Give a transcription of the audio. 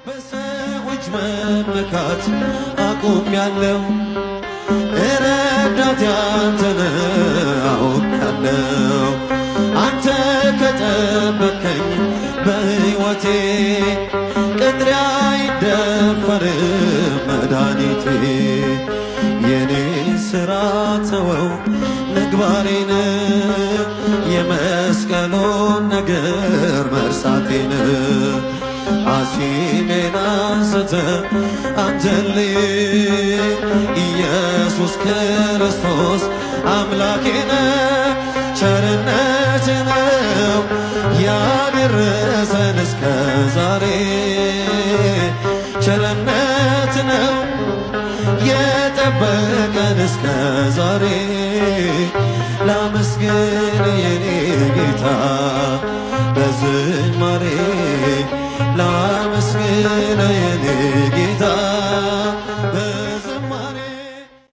በሰዎች መመካት አቁሜያለሁ። ረዳቴ አንተ ነህ አውቃለሁ። አንተ ከጠበከኝ በሕይወቴ ቅጥሬ አይደፈርም መድኃኒቴ። የኔን ሥራ ተወው ምግባሬን የመስቀሉን ነገር መርሳቴን አሲሜን አንስተ አንተልይ ኢየሱስ ክርስቶስ አምላኬን ቸርነት ነው ያደረሰን እስከ ዛሬ ቸርነት ነው የጠበቀን እስከ ዛሬ ላመስግን የኔ ጌታ በዝማሬ ላመስግን የኔ ጌታ